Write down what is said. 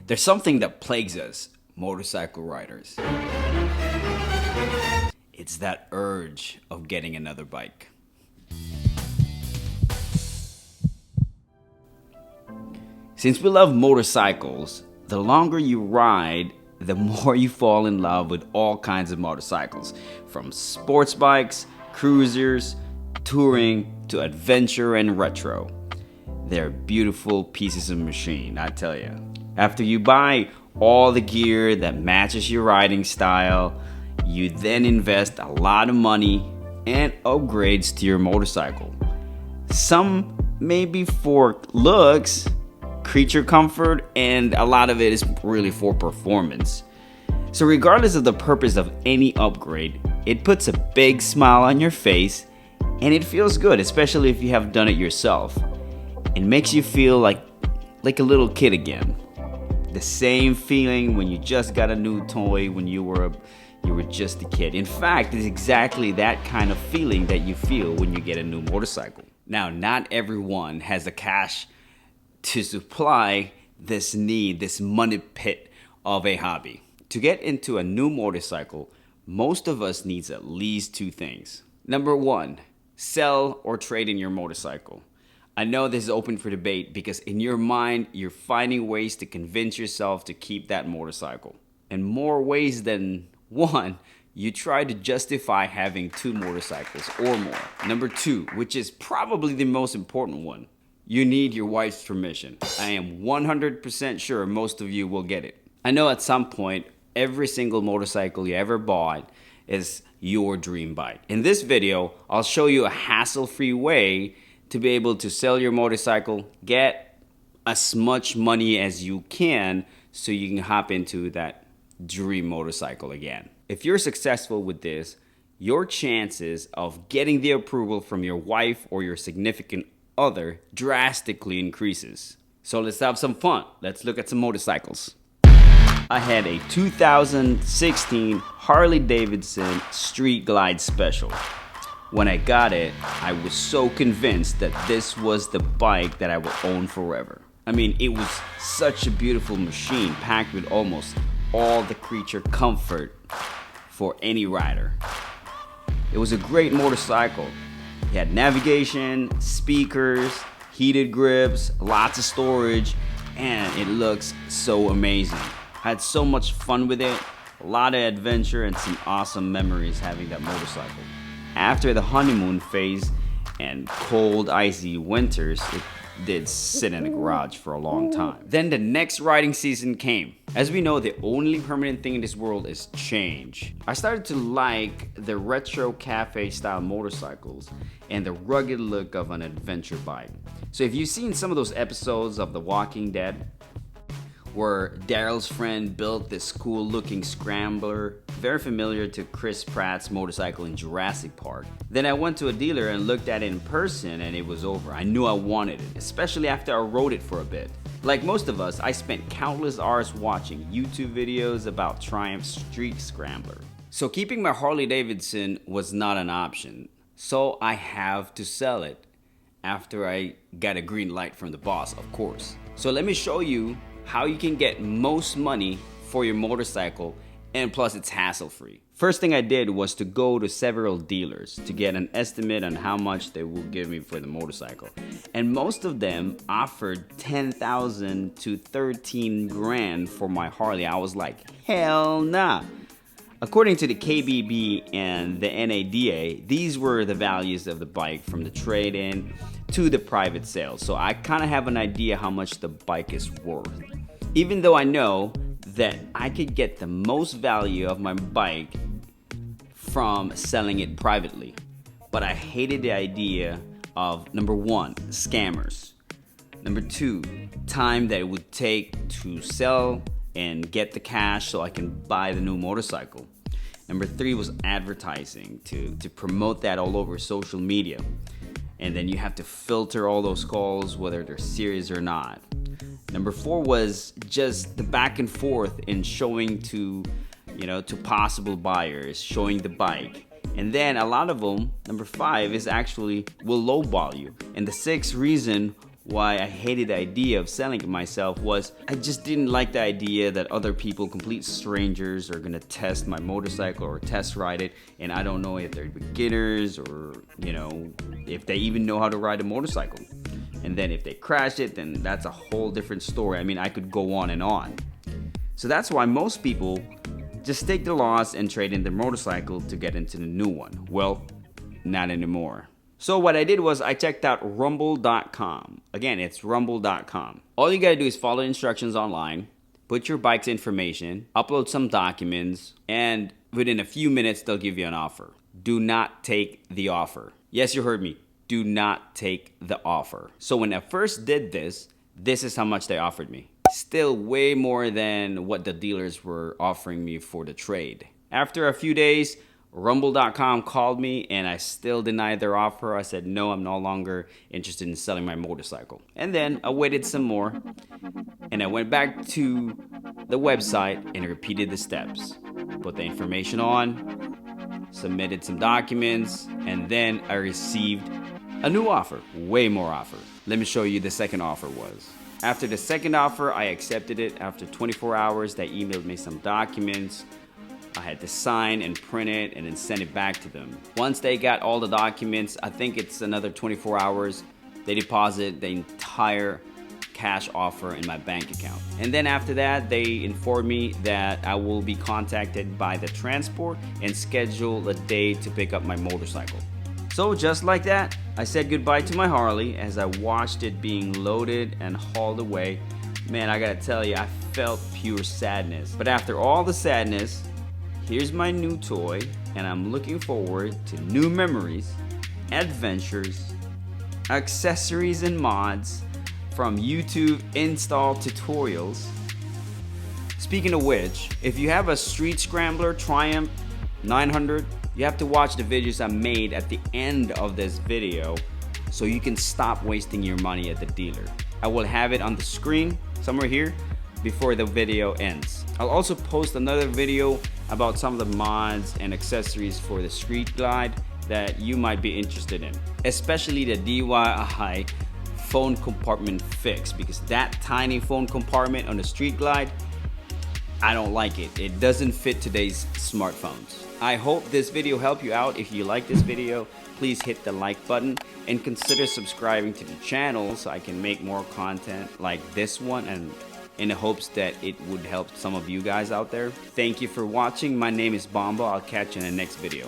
There's something that plagues us, motorcycle riders. It's that urge of getting another bike. Since we love motorcycles, the longer you ride, the more you fall in love with all kinds of motorcycles, from sports bikes, cruisers, touring, to adventure and retro. They're beautiful pieces of machine, I tell you. After you buy all the gear that matches your riding style, you then invest a lot of money and upgrades to your motorcycle. Some may be for looks, creature comfort, and a lot of it is really for performance. So regardless of the purpose of any upgrade, it puts a big smile on your face and it feels good, especially if you have done it yourself. It makes you feel like a little kid again. The same feeling when you just got a new toy when you were just a kid. In fact, it's exactly that kind of feeling that you feel when you get a new motorcycle. Now, not everyone has the cash to supply this need, this money pit of a hobby. To get into a new motorcycle, most of us needs at least two things. Number one, sell or trade in your motorcycle. I know this is open for debate because in your mind, you're finding ways to convince yourself to keep that motorcycle. In more ways than one, you try to justify having two motorcycles or more. Number two, which is probably the most important one, you need your wife's permission. I am 100% sure most of you will get it. I know at some point, every single motorcycle you ever bought is your dream bike. In this video, I'll show you a hassle-free way to be able to sell your motorcycle, get as much money as you can so you can hop into that dream motorcycle again. If you're successful with this, your chances of getting the approval from your wife or your significant other drastically increases. So let's have some fun. Let's look at some motorcycles. I had a 2016 Harley Davidson Street Glide Special. When I got it, I was so convinced that this was the bike that I will own forever. I mean, it was such a beautiful machine packed with almost all the creature comfort for any rider. It was a great motorcycle. It had navigation, speakers, heated grips, lots of storage, and it looks so amazing. I had so much fun with it, a lot of adventure and some awesome memories having that motorcycle. After the honeymoon phase and cold, icy winters, it did sit in a garage for a long time. Then the next riding season came. As we know, the only permanent thing in this world is change. I started to like the retro cafe style motorcycles and the rugged look of an adventure bike. So if you've seen some of those episodes of The Walking Dead, where Daryl's friend built this cool looking scrambler, very familiar to Chris Pratt's motorcycle in Jurassic Park. Then I went to a dealer and looked at it in person and it was over. I knew I wanted it, especially after I rode it for a bit. Like most of us, I spent countless hours watching YouTube videos about Triumph's Street Scrambler. So keeping my Harley Davidson was not an option. So I have to sell it after I got a green light from the boss, of course. So let me show you how you can get most money for your motorcycle, and plus it's hassle-free. First thing I did was to go to several dealers to get an estimate on how much they will give me for the motorcycle. And most of them offered $10,000 to $13,000 for my Harley. I was like, hell nah. According to the KBB and the NADA, these were the values of the bike from the trade-in to the private sale. So I kind of have an idea how much the bike is worth. Even though I know that I could get the most value of my bike from selling it privately. But I hated the idea of, number one, scammers. Number two, time that it would take to sell and get the cash so I can buy the new motorcycle. Number three was advertising, to promote that all over social media. And then you have to filter all those calls, whether they're serious or not. Number four was just the back and forth in showing to possible buyers, showing the bike. And then a lot of them, number five, is actually will lowball you. And the sixth reason why I hated the idea of selling it myself was I just didn't like the idea that other people, complete strangers, are gonna test my motorcycle or test ride it, and I don't know if they're beginners or, you know, if they even know how to ride a motorcycle. And then if they crash it, then that's a whole different story. I mean, I could go on and on. So that's why most people just take the loss and trade in their motorcycle to get into the new one. Well, not anymore. So what I did was I checked out rumble.com. Again, it's rumble.com. All you gotta do is follow instructions online, put your bike's information, upload some documents, and within a few minutes, they'll give you an offer. Do not take the offer. Yes, you heard me. Do not take the offer. So when I first did this, this is how much they offered me. Still way more than what the dealers were offering me for the trade. After a few days, Rumble.com called me and I still denied their offer. I said, no, I'm no longer interested in selling my motorcycle. And then I waited some more and I went back to the website and repeated the steps. Put the information on, submitted some documents, and then I received a new offer, way more offer. Let me show you the second offer was. After the second offer, I accepted it. After 24 hours, they emailed me some documents. I had to sign and print it and then send it back to them. Once they got all the documents, I think it's another 24 hours, they deposit the entire cash offer in my bank account. And then after that, they informed me that I will be contacted by the transport and schedule a day to pick up my motorcycle. So just like that, I said goodbye to my Harley as I watched it being loaded and hauled away. Man, I gotta tell you, I felt pure sadness. But after all the sadness, here's my new toy, and I'm looking forward to new memories, adventures, accessories and mods from YouTube install tutorials. Speaking of which, if you have a Street Scrambler Triumph 900, you have to watch the videos I made at the end of this video so you can stop wasting your money at the dealer. I will have it on the screen somewhere here before the video ends. I'll also post another video about some of the mods and accessories for the Street Glide that you might be interested in, especially the DIY phone compartment fix, because that tiny phone compartment on the Street Glide, I don't like it. It doesn't fit today's smartphones. I hope this video helped you out. If you like this video, please hit the like button and consider subscribing to the channel so I can make more content like this one, and in the hopes that it would help some of you guys out there. Thank you for watching. My name is Bomba. I'll catch you in the next video.